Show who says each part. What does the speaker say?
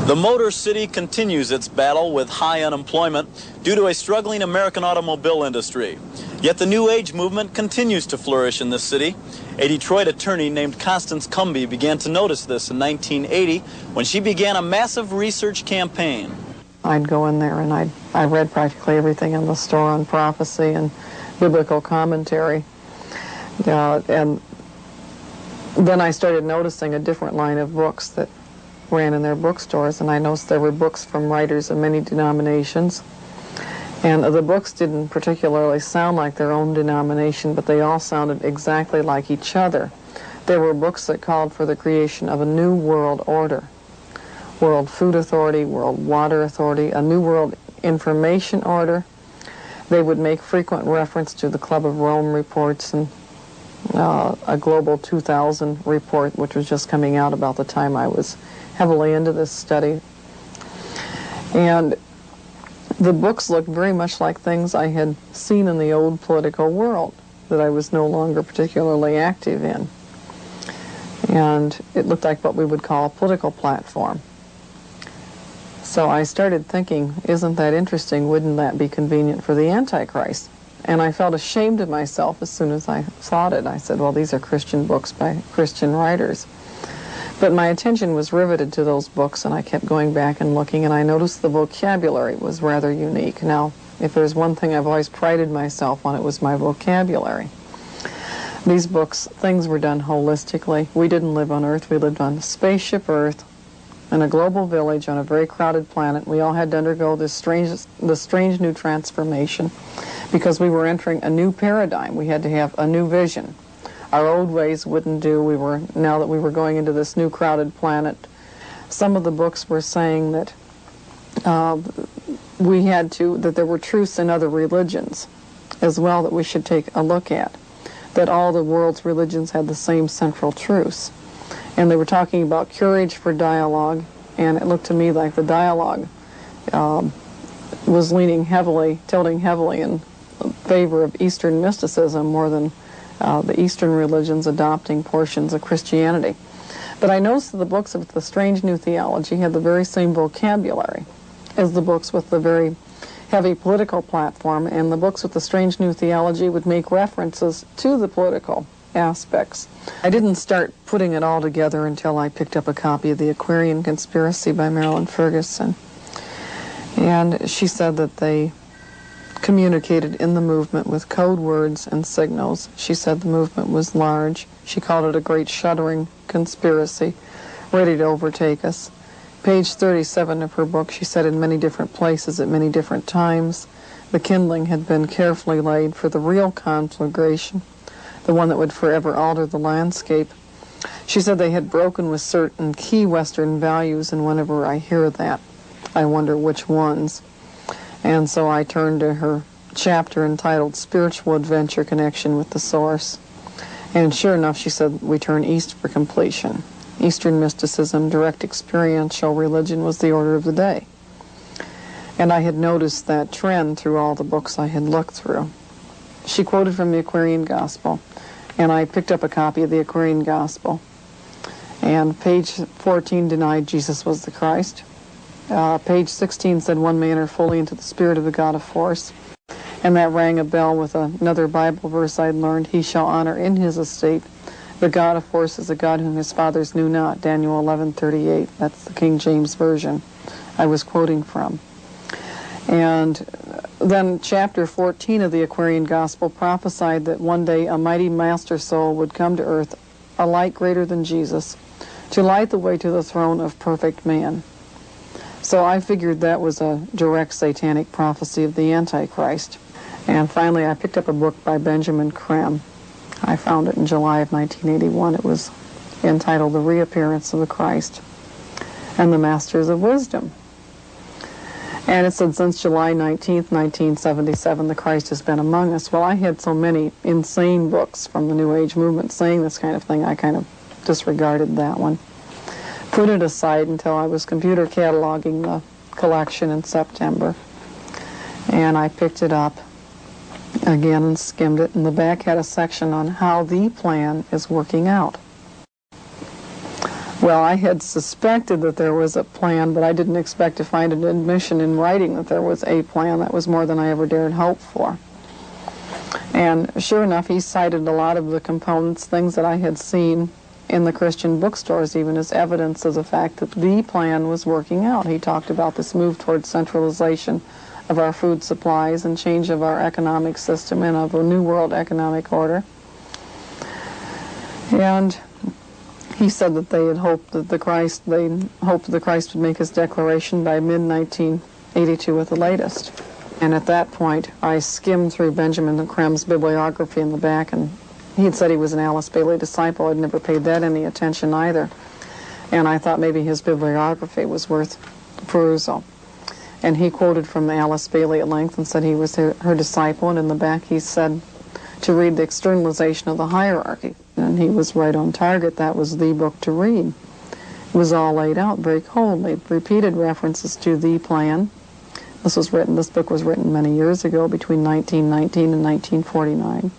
Speaker 1: The Motor City continues its battle with high unemployment due to a struggling American automobile industry. Yet the New Age movement continues to flourish in this city. A Detroit attorney named Constance Cumby began to notice this in 1980 when she began a massive research campaign.
Speaker 2: I'd go in there and I read practically everything in the store on prophecy and biblical commentary. And then I started noticing a different line of books that ran in their bookstores, and I noticed there were books from writers of many denominations. And the books didn't particularly sound like their own denomination, but they all sounded exactly like each other. There were books that called for the creation of a new world order. World Food Authority, World Water Authority, a New World Information Order. They would make frequent reference to the Club of Rome reports and a Global 2000 report, which was just coming out about the time I was heavily into this study. And the books looked very much like things I had seen in the old political world that I was no longer particularly active in. And it looked like what we would call a political platform. So I started thinking, isn't that interesting? Wouldn't that be convenient for the Antichrist? And I felt ashamed of myself as soon as I thought it. I said, well, these are Christian books by Christian writers. But my attention was riveted to those books, and I kept going back and looking, and I noticed the vocabulary was rather unique. Now, if there's one thing I've always prided myself on, it was my vocabulary. These books, things were done holistically. We didn't live on Earth. We lived on spaceship Earth in a global village on a very crowded planet. We all had to undergo this strange new transformation because we were entering a new paradigm. We had to have a new vision. Our old ways wouldn't do. Now that we were going into this new crowded planet, some of the books were saying that that there were truths in other religions as well that we should take a look at, that all the world's religions had the same central truths. And they were talking about courage for dialogue, and it looked to me like the dialogue was tilting heavily in favor of Eastern mysticism more than the Eastern religions adopting portions of Christianity. But I noticed that the books of the Strange New Theology had the very same vocabulary as the books with the very heavy political platform, and the books with the Strange New Theology would make references to the political aspects. I didn't start putting it all together until I picked up a copy of The Aquarian Conspiracy by Marilyn Ferguson. And she said that they communicated in the movement with code words and signals. She said the movement was large. She called it a great shuddering conspiracy, ready to overtake us. Page 37 of her book, she said in many different places at many different times, the kindling had been carefully laid for the real conflagration, the one that would forever alter the landscape. She said they had broken with certain key Western values, and whenever I hear that, I wonder which ones. And so I turned to her chapter entitled Spiritual Adventure Connection with the Source. And sure enough, she said, we turn east for completion. Eastern mysticism, direct experiential religion was the order of the day. And I had noticed that trend through all the books I had looked through. She quoted from the Aquarian Gospel, and I picked up a copy of the Aquarian Gospel. And page 14 denied Jesus was the Christ. Page 16 said one may enter fully into the spirit of the God of force. And that rang a bell with another Bible verse I'd learned. He shall honor in his estate the God of force is a God whom his fathers knew not. Daniel 11:38. That's the King James Version I was quoting from. And then chapter 14 of the Aquarian Gospel prophesied that one day a mighty master soul would come to earth, a light greater than Jesus, to light the way to the throne of perfect man. So I figured that was a direct satanic prophecy of the Antichrist. And finally, I picked up a book by Benjamin Creme. I found it in July of 1981. It was entitled The Reappearance of the Christ and the Masters of Wisdom. And it said, since July 19th, 1977, the Christ has been among us. Well, I had so many insane books from the New Age movement saying this kind of thing, I kind of disregarded that one. Put it aside until I was computer cataloging the collection in September. And I picked it up again and skimmed it, and the back had a section on how the plan is working out. Well, I had suspected that there was a plan, but I didn't expect to find an admission in writing that there was a plan. That was more than I ever dared hope for. And sure enough, he cited a lot of the components, things that I had seen in the Christian bookstores, even as evidence of the fact that the plan was working out. He talked about this move towards centralization of our food supplies and change of our economic system and of a new world economic order. And he said that they had hoped that the Christ would make his declaration by mid-1982 at the latest. And at that point, I skimmed through Benjamin Krem's bibliography in the back, and he had said he was an Alice Bailey disciple. I'd never paid that any attention either. And I thought maybe his bibliography was worth perusal. And he quoted from Alice Bailey at length and said he was her disciple, and in the back he said to read The Externalization of the Hierarchy. And he was right on target. That was the book to read. It was all laid out very coldly, repeated references to the plan. This book was written many years ago, between 1919 and 1949.